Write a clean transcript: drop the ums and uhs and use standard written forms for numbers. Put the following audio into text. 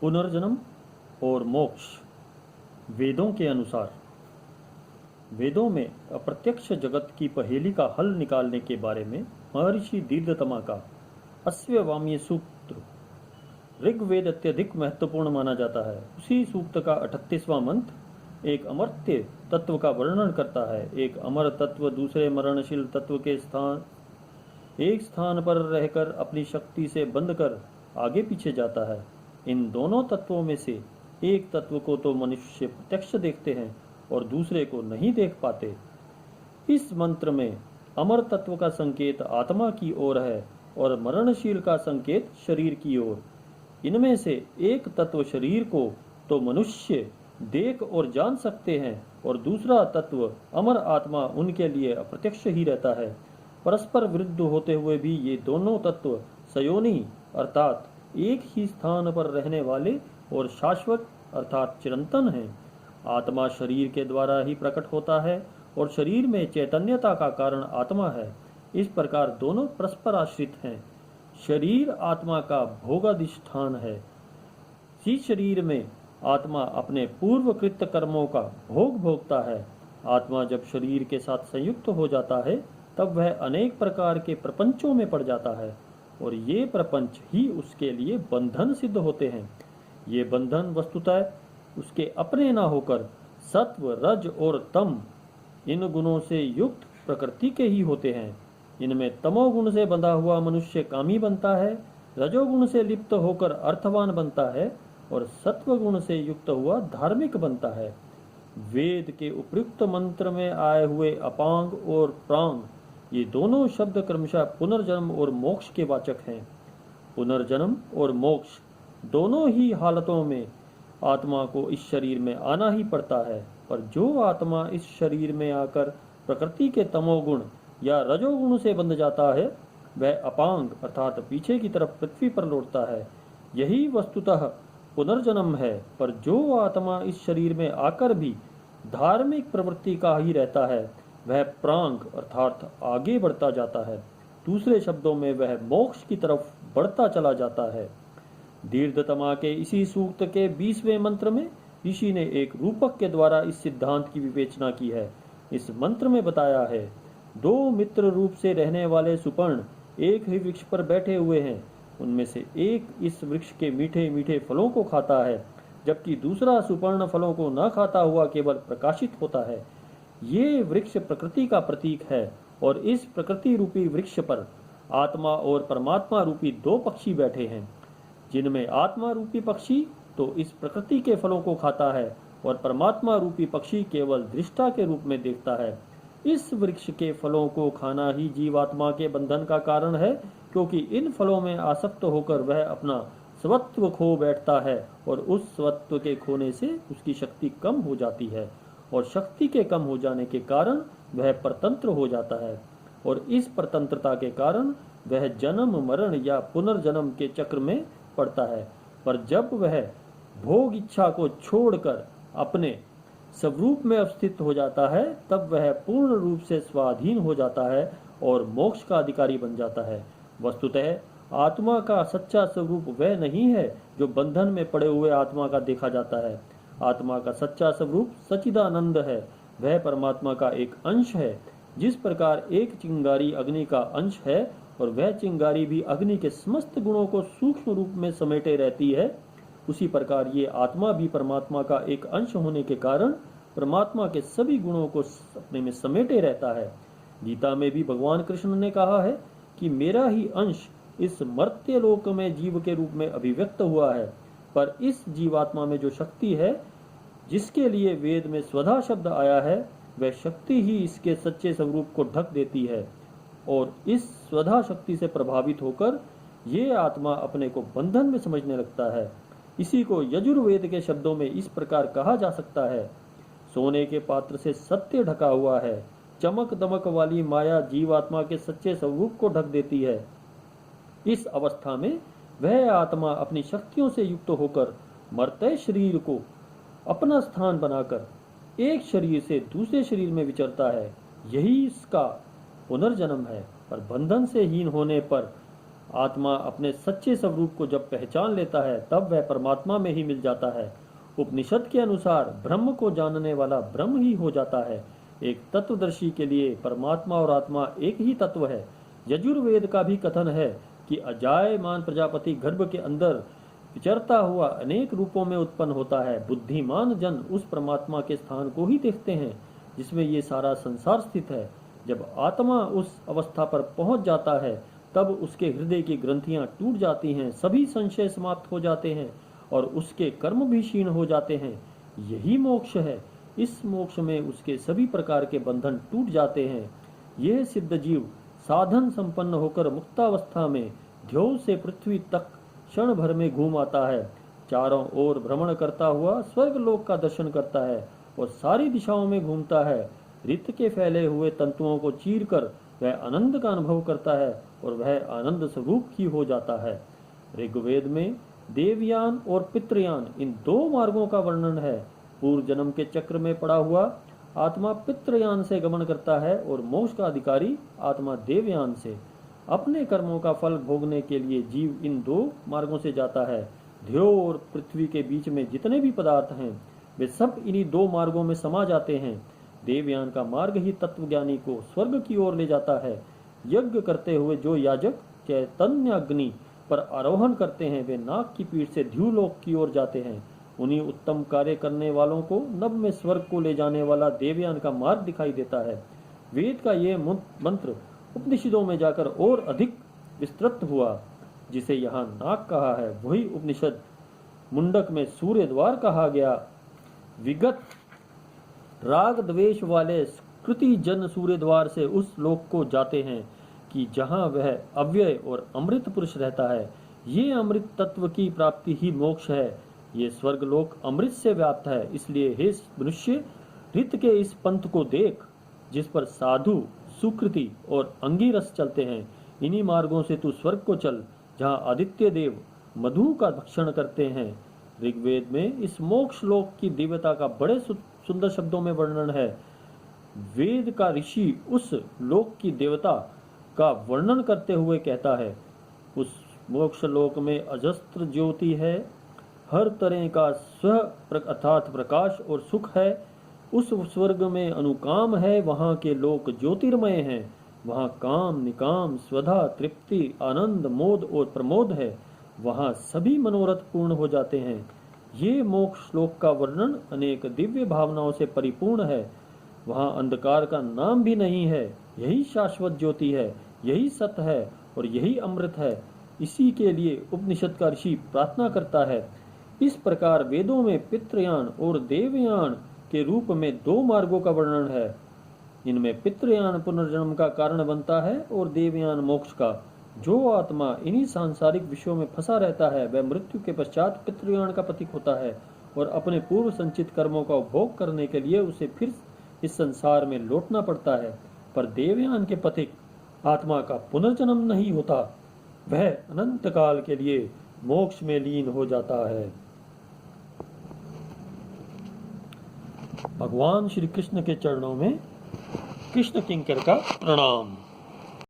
पुनर्जन्म और मोक्ष। वेदों के अनुसार वेदों में अप्रत्यक्ष जगत की पहेली का हल निकालने के बारे में महर्षि दीर्घतमा का अश्ववाम्य सूक्त ऋग्वेद अत्यधिक महत्वपूर्ण माना जाता है। उसी सूक्त का 38वां मंत्र एक अमर्त्य तत्व का वर्णन करता है। एक अमर तत्व दूसरे मरणशील तत्व के एक स्थान पर रहकर अपनी शक्ति से बंध कर आगे पीछे जाता है। इन दोनों तत्वों में से एक तत्व को तो मनुष्य प्रत्यक्ष देखते हैं और दूसरे को नहीं देख पाते। इस मंत्र में अमर तत्व का संकेत आत्मा की ओर है और मरणशील का संकेत शरीर की ओर। इनमें से एक तत्व शरीर को तो मनुष्य देख और जान सकते हैं और दूसरा तत्व अमर आत्मा उनके लिए अप्रत्यक्ष ही रहता है। परस्पर विरुद्ध होते हुए भी ये दोनों तत्व सयोनी अर्थात एक ही स्थान पर रहने वाले और शाश्वत अर्थात चिरंतन हैं। आत्मा शरीर के द्वारा ही प्रकट होता है और शरीर में चैतन्यता का कारण आत्मा है। इस प्रकार दोनों परस्पर आश्रित हैं। शरीर आत्मा का भोगाधिष्ठान है। इसी शरीर में आत्मा अपने पूर्वकृत कर्मों का भोग भोगता है। आत्मा जब शरीर के साथ संयुक्त हो जाता है तब वह अनेक प्रकार के प्रपंचों में पड़ जाता है और ये प्रपंच ही उसके लिए बंधन सिद्ध होते हैं। ये बंधन वस्तुतः उसके अपने ना होकर सत्व रज और तम इन गुणों से युक्त प्रकृति के ही होते हैं। इनमें तमोगुण से बंधा हुआ मनुष्य कामी बनता है, रजोगुण से लिप्त होकर अर्थवान बनता है और सत्व गुण से युक्त हुआ धार्मिक बनता है। वेद के उपयुक्त मंत्र में आए हुए अपांग और प्रांग ये दोनों शब्द क्रमशः पुनर्जन्म और मोक्ष के वाचक हैं। पुनर्जन्म और मोक्ष दोनों ही हालतों में आत्मा को इस शरीर में आना ही पड़ता है, पर जो आत्मा इस शरीर में आकर प्रकृति के तमोगुण या रजोगुण से बंध जाता है वह अपांग अर्थात पीछे की तरफ पृथ्वी पर लौटता है। यही वस्तुतः पुनर्जन्म है। पर जो आत्मा इस शरीर में आकर भी धार्मिक प्रवृत्ति का ही रहता है वह प्रांग अर्थात आगे बढ़ता जाता है। दूसरे शब्दों में वह मोक्ष की तरफ बढ़ता चला जाता है। दीर्घतमा के इसी सूक्त के 20वें मंत्र में ऋषि ने एक रूपक के द्वारा इस सिद्धांत की विवेचना की है। इस मंत्र में बताया है, दो मित्र रूप से रहने वाले सुपर्ण एक ही वृक्ष पर बैठे हुए हैं। उनमें से एक इस वृक्ष के मीठे मीठे फलों को खाता है जबकि दूसरा सुपर्ण फलों को न खाता हुआ केवल प्रकाशित होता है। ये वृक्ष प्रकृति का प्रतीक है और इस प्रकृति रूपी वृक्ष पर आत्मा और परमात्मा रूपी दो पक्षी बैठे हैं, जिनमें आत्मा रूपी पक्षी तो इस प्रकृति के फलों को खाता है और परमात्मा रूपी पक्षी केवल दृष्टा के रूप में देखता है। इस वृक्ष के फलों को खाना ही जीवात्मा के बंधन का कारण है, क्योंकि इन फलों में आसक्त होकर वह अपना स्वत्व खो बैठता है और उस स्वत्व के खोने से उसकी शक्ति कम हो जाती है और शक्ति के कम हो जाने के कारण वह परतंत्र हो जाता है और इस परतंत्रता के कारण वह जन्म मरण या पुनर्जन्म के चक्र में पड़ता है। पर जब वह भोग इच्छा को छोड़कर अपने स्वरूप में अवस्थित हो जाता है तब वह पूर्ण रूप से स्वाधीन हो जाता है और मोक्ष का अधिकारी बन जाता है। वस्तुतः आत्मा का सच्चा स्वरूप वह नहीं है जो बंधन में पड़े हुए आत्मा का देखा जाता है। आत्मा का सच्चा स्वरूप सच्चिदानंद है। वह परमात्मा का एक अंश है। जिस प्रकार एक चिंगारी अग्नि का अंश है और वह चिंगारी भी अग्नि के समस्त गुणों को सूक्ष्म रूप में समेटे रहती है, उसी प्रकार ये आत्मा भी परमात्मा का एक अंश होने के कारण परमात्मा के सभी गुणों को अपने में समेटे रहता है। गीता में भी भगवान कृष्ण ने कहा है कि मेरा ही अंश इस मर्त्य लोक में जीव के रूप में अभिव्यक्त हुआ है। पर इस जीवात्मा में जो शक्ति है जिसके लिए वेद में स्वधा शब्द आया है वह शक्ति ही इसके सच्चे स्वरूप को ढक देती है और इस स्वधा शक्ति से प्रभावित होकर ये आत्मा अपने को बंधन में समझने लगता है। इसी को यजुर्वेद के शब्दों में इस प्रकार कहा जा सकता है, सोने के पात्र से सत्य ढका हुआ है। चमक दमक वाली माया जीवात्मा के सच्चे स्वरूप को ढक देती है। इस अवस्था में वह आत्मा अपनी शक्तियों से युक्त होकर मर्त्य शरीर को अपना स्थान बनाकर एक शरीर से दूसरे शरीर में विचरता है। यही इसका पुनर्जन्म है। पर बंधन से हीन होने पर आत्मा अपने सच्चे स्वरूप को जब पहचान लेता है तब वह परमात्मा में ही मिल जाता है। उपनिषद के अनुसार ब्रह्म को जानने वाला ब्रह्म ही हो जाता है। एक तत्वदर्शी के लिए परमात्मा और आत्मा एक ही तत्व है। यजुर्वेद का भी कथन है कि अजायमान प्रजापति गर्भ के अंदर विचरता हुआ अनेक रूपों में उत्पन्न होता है। बुद्धिमान जन उस परमात्मा के स्थान को ही देखते हैं जिसमें ये सारा संसार स्थित है। जब आत्मा उस अवस्था पर पहुंच जाता है तब उसके हृदय की ग्रंथियां टूट जाती हैं, सभी संशय समाप्त हो जाते हैं और उसके कर्म भी क्षीण हो जाते हैं। यही मोक्ष है। इस मोक्ष में उसके सभी प्रकार के बंधन टूट जाते हैं। यह सिद्ध जीव साधन संपन्न होकर मुक्तावस्था में ध्योव से पृथ्वी तक क्षण भर में घूम आता है। चारों ओर भ्रमण करता हुआ स्वर्ग लोक का दर्शन करता है और सारी दिशाओं में घूमता है। रित के फैले हुए तंतुओं को चीर कर वह आनंद का अनुभव करता है और वह आनंद स्वरूप ही हो जाता है। ऋग्वेद में देवयान और पितृयान इन दो मार्गों का वर्णन है। पूर्व जन्म के चक्र में पड़ा हुआ आत्मा पितृयान से गमन करता है और मोक्ष का अधिकारी आत्मा देवयान से। अपने कर्मों का फल भोगने के लिए जीव इन दो मार्गों से जाता है। ध्योव और पृथ्वी के बीच में जितने भी पदार्थ हैं वे सब इन्हीं दो मार्गों में समा जाते हैं। देवयान का मार्ग ही तत्वज्ञानी को स्वर्ग की ओर ले जाता है। यज्ञ करते हुए जो याजक चैतन्य अग्नि पर आरोहण करते हैं वे नाग की पीठ से ध्युलोक की ओर जाते हैं। उन्हीं उत्तम कार्य करने वालों को नभ में स्वर्ग को ले जाने वाला देवयान का मार्ग दिखाई देता है। वेद का ये मंत्र उपनिषदों में जाकर और अधिक विस्तृत हुआ। जिसे यहाँ नाग कहा है वही उपनिषद मुंडक में सूर्य द्वार कहा गया। विगत राग द्वेष वाले कृति जन सूर्य द्वार से उस लोक को जाते हैं कि जहाँ वह अव्यय और अमृत पुरुष रहता है। ये अमृत तत्व की प्राप्ति ही मोक्ष है। ये स्वर्ग लोक अमृत से व्याप्त है। इसलिए हे मनुष्य, रित के इस पंथ को देख जिस पर साधु, सुकृति और अंगिरस चलते हैं। इन्हीं मार्गों से तू स्वर्ग को चल जहाँ आदित्य देव मधु का भक्षण करते हैं। ऋग्वेद में इस मोक्ष लोक की दिव्यता का बड़े सुंदर शब्दों में वर्णन है। वेद का ऋषि उस लोक की देवता का वर्णन करते हुए कहता है, उस मोक्ष लोक में अजस्त्र ज्योति है, हर तरह का स्व अर्थात प्रकाश और सुख है। उस स्वर्ग में अनुकाम है, वहाँ के लोक ज्योतिर्मय हैं। वहाँ काम, निकाम, स्वधा, तृप्ति, आनंद, मोद और प्रमोद है। वहाँ सभी मनोरथ पूर्ण हो जाते हैं। ये मोक्ष श्लोक का वर्णन अनेक दिव्य भावनाओं से परिपूर्ण है। वहाँ अंधकार का नाम भी नहीं है। यही शाश्वत ज्योति है, यही सत्य है और यही अमृत है। इसी के लिए उपनिषद का ऋषि प्रार्थना करता है। इस प्रकार वेदों में पितृयान और देवयान के रूप में दो मार्गों का वर्णन है। इनमें पितृयान पुनर्जन्म का कारण बनता है और देवयान मोक्ष का। जो आत्मा इन्हीं सांसारिक विषयों में फंसा रहता है वह मृत्यु के पश्चात पितृयान का प्रतीक होता है और अपने पूर्व संचित कर्मों का उपभोग करने के लिए उसे फिर इस संसार में लौटना पड़ता है। पर देवयान के प्रतीक आत्मा का पुनर्जन्म नहीं होता, वह अनंत काल के लिए मोक्ष में लीन हो जाता है। भगवान श्री कृष्ण के चरणों में कृष्ण किंकर का प्रणाम।